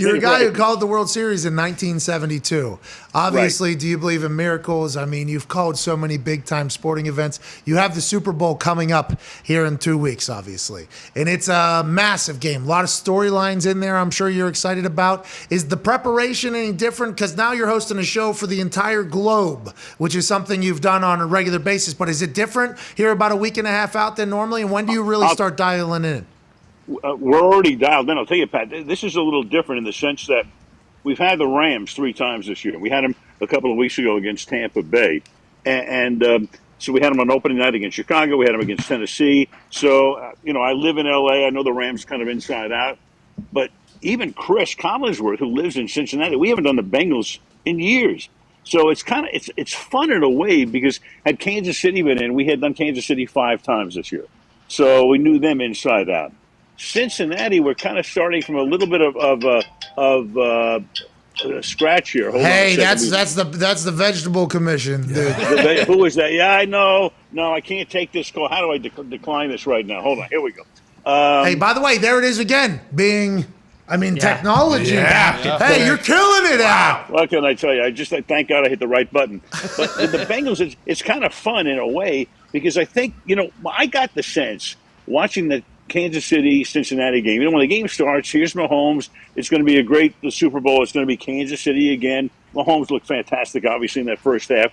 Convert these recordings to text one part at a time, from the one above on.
You're a guy who called the World Series in 1972. Obviously, do you believe in miracles? I mean, you've called so many big-time sporting events. You have the Super Bowl coming up here in 2 weeks, obviously. And it's a massive game. A lot of storylines in there I'm sure you're excited about. Is the preparation any different? Because now you're hosting a show for the entire globe, which is something you've done on a regular basis. But is it different here about a week and a half out than normally? And when do you really start dialing in? We're already dialed in. I'll tell you, Pat, this is a little different in the sense that we've had the Rams 3 times this year. We had them a couple of weeks ago against Tampa Bay. And so we had them on opening night against Chicago. We had them against Tennessee. So, I live in L.A. I know the Rams kind of inside out. But even Chris Collinsworth, who lives in Cincinnati, we haven't done the Bengals in years. So it's it's fun in a way because had Kansas City been in, we had done Kansas City 5 times this year. So we knew them inside out. Cincinnati, we're kind of starting from a little bit of scratch here. Hold hey, that's the vegetable commission, dude. Who is that? Yeah, I know. No, I can't take this call. How do I decline this right now? Hold on. Here we go. Hey, by the way, there it is again. Technology. Yeah. Hey, you're killing it out. What can I tell you? Thank God I hit the right button. But with the Bengals, it's kind of fun in a way because I think, I got the sense watching the Kansas City-Cincinnati game. When the game starts, here's Mahomes. It's going to be a great Super Bowl. It's going to be Kansas City again. Mahomes looked fantastic, obviously, in that first half.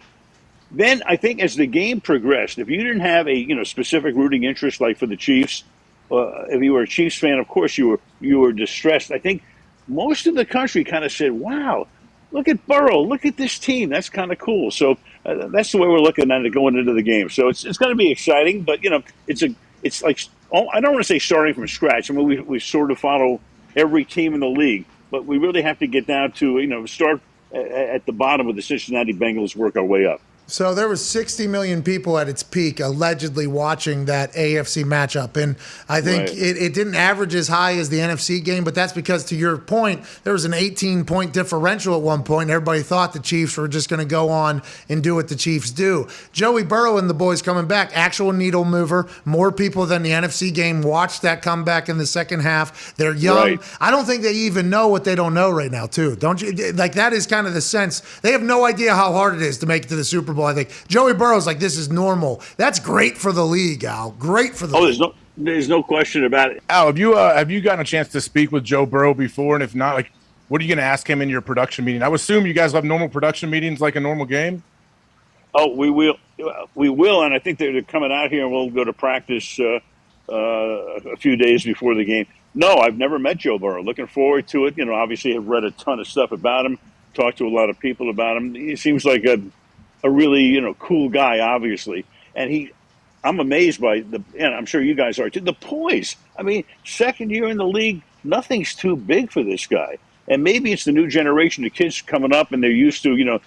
Then I think as the game progressed, if you didn't have a specific rooting interest like for the Chiefs, if you were a Chiefs fan, of course you were distressed. I think most of the country kind of said, "Wow, look at Burrow. Look at this team. That's kind of cool." So that's the way we're looking at it going into the game. So it's going to be exciting, but it's like. I don't want to say starting from scratch. I mean, we sort of follow every team in the league, but we really have to get down to, start at the bottom of the Cincinnati Bengals, work our way up. So there was 60 million people at its peak allegedly watching that AFC matchup. And I think it didn't average as high as the NFC game, but that's because, to your point, there was an 18-point differential at one point. Everybody thought the Chiefs were just going to go on and do what the Chiefs do. Joey Burrow and the boys coming back, actual needle mover. More people than the NFC game watched that comeback in the second half. They're young. Right. I don't think they even know what they don't know right now, too. Don't you? Like, that is kind of the sense. They have no idea how hard it is to make it to the Super Bowl. I think Joey Burrow's like, this is normal. That's great for the league, Al. Great for the league. There's no question about it. Al, have you gotten a chance to speak with Joe Burrow before? And if not, what are you going to ask him in your production meeting? I would assume you guys have normal production meetings like a normal game. Oh, we will, and I think they're coming out here, and we'll go to practice a few days before the game. No, I've never met Joe Burrow. Looking forward to it. Obviously, I've read a ton of stuff about him, talked to a lot of people about him. He seems like a really, cool guy, obviously. And I'm amazed by and I'm sure you guys are too, the poise. I mean, second year in the league, nothing's too big for this guy. And maybe it's the new generation of kids coming up and they're used to,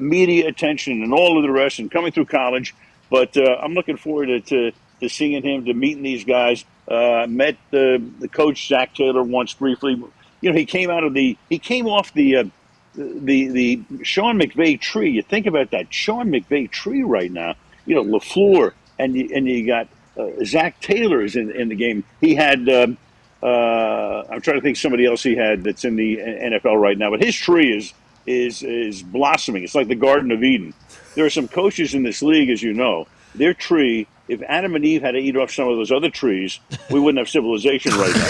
media attention and all of the rest and coming through college. But I'm looking forward to seeing him, to meeting these guys. Met the coach, Zach Taylor, once briefly. He came off the Sean McVay tree. You think about that Sean McVay tree right now. LaFleur and you got Zach Taylor is in the game. He had I'm trying to think somebody else he had that's in the NFL right now. But his tree is blossoming. It's like the Garden of Eden. There are some coaches in this league, as you know. Their tree. If Adam and Eve had to eat off some of those other trees, we wouldn't have civilization right now.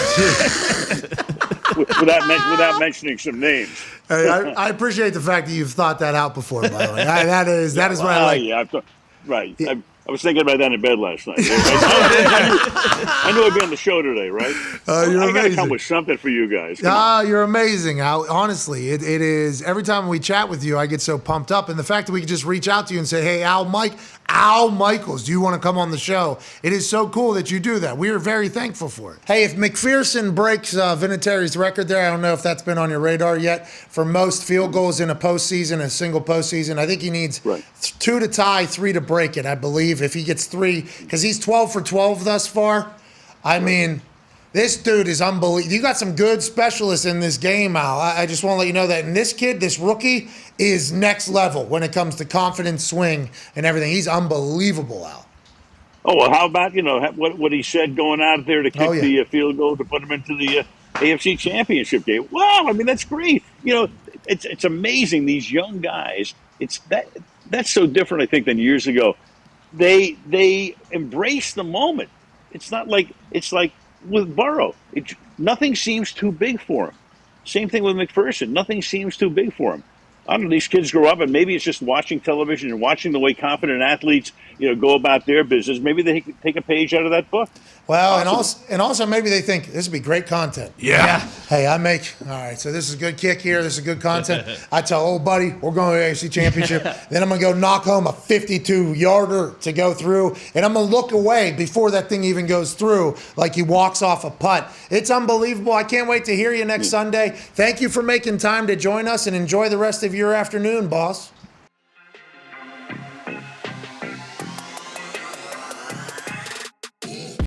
without mentioning some names. Hey, I appreciate the fact that you've thought that out before, by the way. That is what I like. Yeah, right. Yeah. I was thinking about that in bed last night. I knew I'd be on the show today, right? I got to come with something for you guys. You're amazing, Al. Honestly, it is. Every time we chat with you, I get so pumped up. And the fact that we can just reach out to you and say, hey, Al Michaels, do you want to come on the show? It is so cool that you do that. We are very thankful for it. Hey, if McPherson breaks Vinatieri's record there, I don't know if that's been on your radar yet, for most field goals in a single postseason, I think he needs 2 to tie, 3 to break it, I believe. If he gets 3, because he's 12 for 12 thus far. I mean, this dude is unbelievable. You got some good specialists in this game, Al. I just want to let you know that. And this rookie, is next level when it comes to confidence, swing, and everything. He's unbelievable, Al. Oh, well, how about, what he said going out there to kick the field goal to put him into AFC Championship game. Wow, I mean that's great. It's amazing these young guys. That's so different, I think, than years ago. They embrace the moment. It's like with Burrow. Nothing seems too big for him. Same thing with McPherson. Nothing seems too big for him. I don't know. These kids grow up, and maybe it's just watching television and watching the way confident athletes, go about their business. Maybe they take a page out of that book. Well, and also maybe they think this would be great content. Yeah. Hey, all right, so this is a good kick here. This is good content. I tell old buddy, we're going to the AFC Championship. Then I'm going to go knock home a 52-yarder to go through, and I'm going to look away before that thing even goes through like he walks off a putt. It's unbelievable. I can't wait to hear you next Sunday. Thank you for making time to join us, and enjoy the rest of your afternoon, boss.